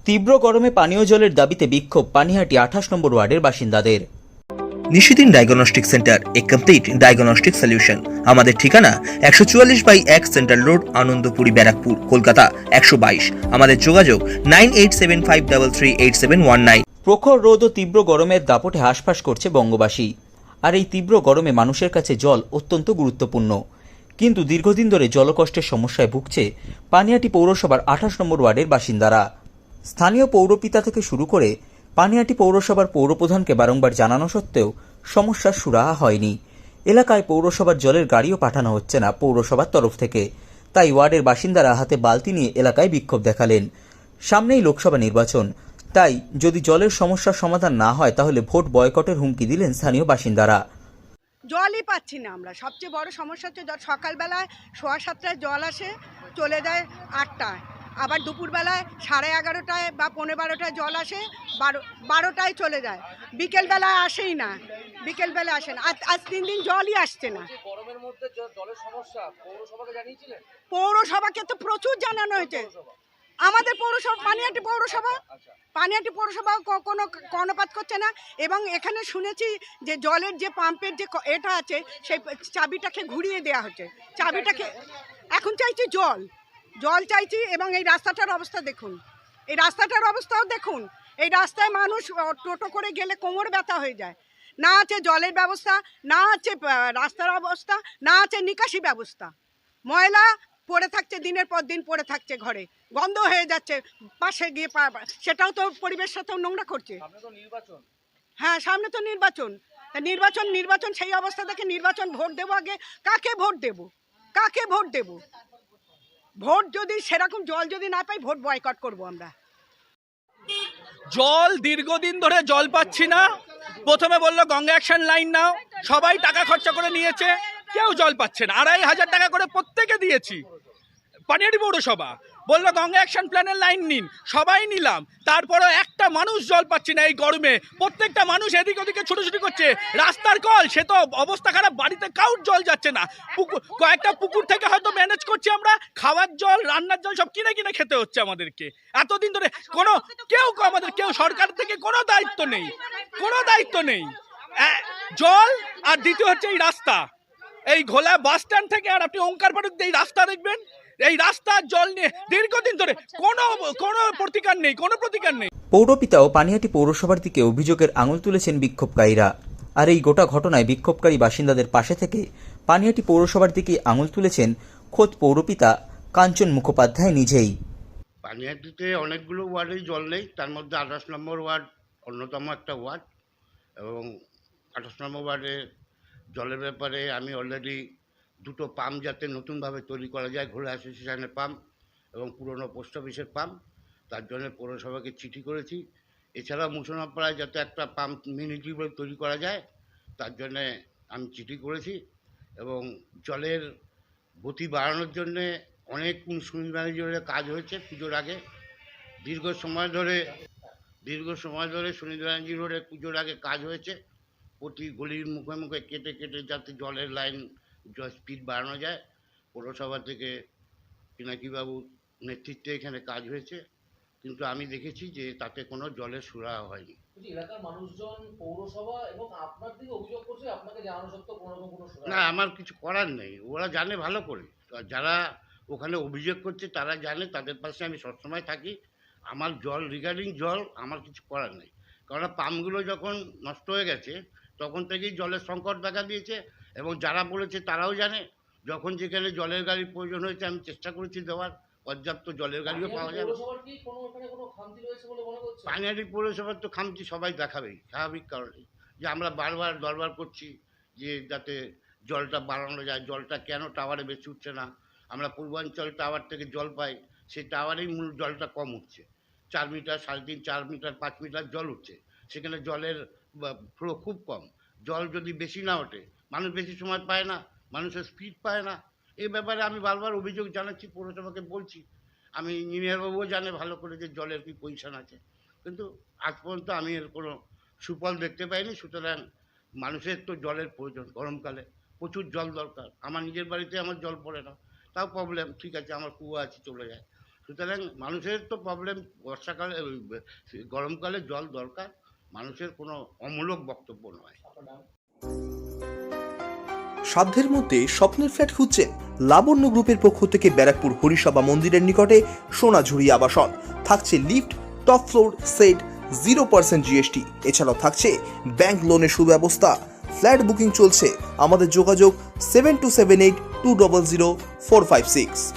তীব্র গরমে পানীয় জলের দাবিতে বিক্ষোভ পানিহাটি 28 নম্বর ওয়ার্ডের বাসিন্দাদের। নিশিদিন ডায়াগনস্টিক সেন্টার, এ কমপ্লিট ডায়াগনস্টিক সলিউশন। আমাদের ঠিকানা 144/1 সেন্ট্রাল রোড, আনন্দপুরি, ব্যারাকপুর, কলকাতা 122। আমাদের যোগাযোগ 9875338719। প্রখর রোদ ও তীব্র গরমের দাপটে হাঁসফাঁস করছে বঙ্গবাসী। আর এই তীব্র গরমে মানুষের কাছে জল অত্যন্ত গুরুত্বপূর্ণ। কিন্তু দীর্ঘদিন ধরে জলকষ্টের সমস্যায় ভুগছে পানিহাটি পৌরসভার 28 নম্বর ওয়ার্ডের বাসিন্দারা। স্থানীয় পৌরপিতা থেকে শুরু করে পানিহাটি পৌরসভার পৌরপ্রধানকে বারংবার জানানো সত্ত্বেও সমস্যার সুরাহা হয়নি। এলাকায় পৌরসভার জলের গাড়িও পাঠানো হচ্ছে না পৌরসভার তরফ থেকে। তাই ওয়ার্ডের বাসিন্দারা হাতে বালতি নিয়ে এলাকায় বিক্ষোভ দেখালেন। সামনেই লোকসভা নির্বাচন, তাই যদি জলের সমস্যার সমাধান না হয় তাহলে ভোট বয়কটের হুমকি দিলেন স্থানীয় বাসিন্দারা। জলই পাচ্ছি না আমরা। সবচেয়ে বড় সমস্যা হচ্ছে সকালবেলায় 7:15টায় জল আসে, চলে যায় 8টায়। আবার দুপুরবেলায় 11:30টায় বা 11:15টায় জল আসে, 12টায় চলে যায়। বিকেলবেলায় আসেই না, বিকেলবেলায় আসে না। আজ 3 দিন জলই আসছে না। গরমের মধ্যে জলের সমস্যা পৌরসভাকে জানিয়েছিলেন? পৌরসভাকে তো প্রচুর জানানো হয়েছে। আমাদের পৌরসভা পানিহাটি পৌরসভা কোনো কর্ণপাত করছে না। এবং এখানে শুনেছি যে জলের যে পাম্পের যে এটা আছে সেই চাবিটাকে ঘুরিয়ে দেওয়া হচ্ছে। চাবিটাকে এখন চাইছি জল চাইছি। এবং এই রাস্তাটার অবস্থা দেখুন, এই রাস্তাটার অবস্থাও দেখুন। এই রাস্তায় মানুষ টোটো করে গেলে কোমর ব্যথা হয়ে যায়। না আছে জলের ব্যবস্থা, না আছে রাস্তার অবস্থা, না আছে নিকাশি ব্যবস্থা। ময়লা পড়ে থাকছে, দিনের পর দিন পড়ে থাকছে, ঘরে গন্ধ হয়ে যাচ্ছে। পাশে গিয়ে সেটাও তো পরিবেশ সাথেও নোংরা করছে। হ্যাঁ, সামনে তো নির্বাচন। সেই অবস্থা দেখে নির্বাচন ভোট দেবো আগে। কাকে ভোট দেব? ভোট যদি সেরকম জল যদি না পাই, ভোট বয়কট করব আমরা। জল দীর্ঘদিন ধরে জল পাচ্ছি না। প্রথমে বললো গঙ্গা অ্যাকশন লাইন নাও, সবাই টাকা খরচা করে নিয়েছে, কেউ জল পাচ্ছে না। 2500 টাকা করে প্রত্যেকে দিয়েছি। পানিহাটি পৌরসভা বললো গঙ্গা অ্যাকশন প্ল্যানের লাইন নিন, সবাই নিলাম। তারপরে একটা মানুষ জল পাচ্ছি না এই গরমে। প্রত্যেকটা মানুষ এদিক ওদিকে ছুটোছুটি করছে। রাস্তার কল, সে তো অবস্থা খারাপ, বাড়িতে কাউর জল যাচ্ছে না। কয়েকটা পুকুর থেকে হয়তো ম্যানেজ করছি আমরা। খাওয়ার জল, রান্নার জল সব কিনে খেতে হচ্ছে আমাদেরকে। এতদিন ধরে কেউ সরকার থেকে কোনো দায়িত্ব নেই। জল আর দ্বিতীয় হচ্ছে এই রাস্তা। এই ঘোলা বাস স্ট্যান্ড থেকে আর আপনি ওঙ্কার পাড়ুক এই রাস্তা দেখবেন, এই রাস্তার জল নিয়ে দীর্ঘদিন ধরে কোনো প্রতিকার নেই। পৌরপিতা ও পানিহাটি পৌরসভার দিকে অভিযোগের আঙুল তুলেছেন বিক্ষোভকারীরা। আর এই গোটা ঘটনায় বিক্ষোভকারী বাসিন্দাদের পাশে থেকে পানিহাটি পৌরসভার দিকে আঙুল তুলেছেন খোদ পৌরপিতা কাঞ্চন মুখোপাধ্যায় নিজেই। পানিহাটিতে অনেকগুলো ওয়ার্ডেই জল নেই, তার মধ্যে 28 নম্বর ওয়ার্ড অন্যতম একটা ওয়ার্ড। এবং 28 নম্বর ওয়ার্ডে জলের ব্যাপারে আমি অলরেডি 2টো পাম্প যাতে নতুনভাবে তৈরি করা যায়, ঘোলা অ্যাসোসিয়েশনের পাম্প এবং পুরনো পোস্ট অফিসের পাম্প, তার জন্য পৌরসভাকে চিঠি করেছি। এছাড়াও মুসনাপাড়ায় যাতে একটা পাম্প মিনি টিউবওয়েল তৈরি করা যায়, তার জন্যে আমি চিঠি করেছি। এবং জলের গতি বাড়ানোর জন্যে অনেক সুনিধি ব্যানার্জি কাজ হয়েছে পুজোর আগে। দীর্ঘ সময় ধরে সুনিধি ব্যানার্জি রোডে পুজোর আগে কাজ হয়েছে। প্রতি গলির মুখে মুখে কেটে যাতে জলের লাইন স্পিড বাড়ানো যায়। পৌরসভা থেকে পিনাকিবাবুর নেতৃত্বে এখানে কাজ হয়েছে, কিন্তু আমি দেখেছি যে তাতে কোনো জলের সুরাহা হয়নি। এলাকার মানুষজন পৌরসভা এবং আপনার দিকে অভিযোগ করছে, আপনাকে জানানো সত্ত্বেও কোনো না, আমার কিছু করার নেই, ওরা জানে ভালো করে। যারা ওখানে অভিযোগ করছে তারা জানে, তাদের পাশে আমি সবসময় থাকি। আমার রিগার্ডিং জল আমার কিছু করার নেই, কারণ পাম্পগুলো যখন নষ্ট হয়ে গেছে তখন থেকেই জলের সংকট দেখা দিয়েছে। এবং যারা বলেছে তারাও জানে, যখন যেখানে জলের গাড়ির প্রয়োজন হয়েছে আমি চেষ্টা করেছি দেওয়ার, পর্যাপ্ত জলের গাড়িও পাওয়া যাবে। পানিহাটি পৌরসভার তো খামতি সবাই দেখাবেই, স্বাভাবিক কারণে যে আমরা বারবার দরবার করছি যে যাতে জলটা বাড়ানো যায়। জলটা কেন টাওয়ারে বেশি উঠছে না? আমরা পূর্বাঞ্চল টাওয়ার থেকে জল পাই, সেই টাওয়ারেই মূল জলটা কম উঠছে। 4 মিটার, 3.5, 4 মিটার, 5 মিটার জল উঠছে, সেখানে জলের ফ্লো খুব কম। জল যদি বেশি না ওঠে, মানুষ বেশি সময় পায় না, মানুষের স্পিড পায় না। এই ব্যাপারে আমি বারবার অভিযোগ জানাচ্ছি, পৌরসভাকে বলছি। আমি ইঞ্জিনিয়ারবাবুও জানে ভালো করে যে জলের কী পজিশন আছে, কিন্তু আজ পর্যন্ত আমি এর কোনো সুফল দেখতে পাইনি। সুতরাং মানুষের তো জলের প্রয়োজন, গরমকালে প্রচুর জল দরকার। আমার নিজের বাড়িতে আমার জল পড়ে না, তাও প্রবলেম। ঠিক আছে, আমার কুয়ো আছে, চলে যায়। সুতরাং মানুষের তো প্রবলেম, বর্ষাকালে গরমকালে জল দরকার, মানুষের কোনো অমূলক বক্তব্য নয়। সাধ্যের মধ্যে স্বপ্নের ফ্ল্যাট খুঁজছেন? লাবণ্য গ্রুপের পক্ষ থেকে ব্যারাকপুর হরিসভা মন্দিরের নিকটে সোনাঝুরি আবাসন। থাকছে lift, top floor, set, 0% GST। এছাড়াও থাকছে ব্যাংক লোনের সুব্যবস্থা। ফ্ল্যাট বুকিং চলছে। আমাদের যোগাযোগ 7278 200 456।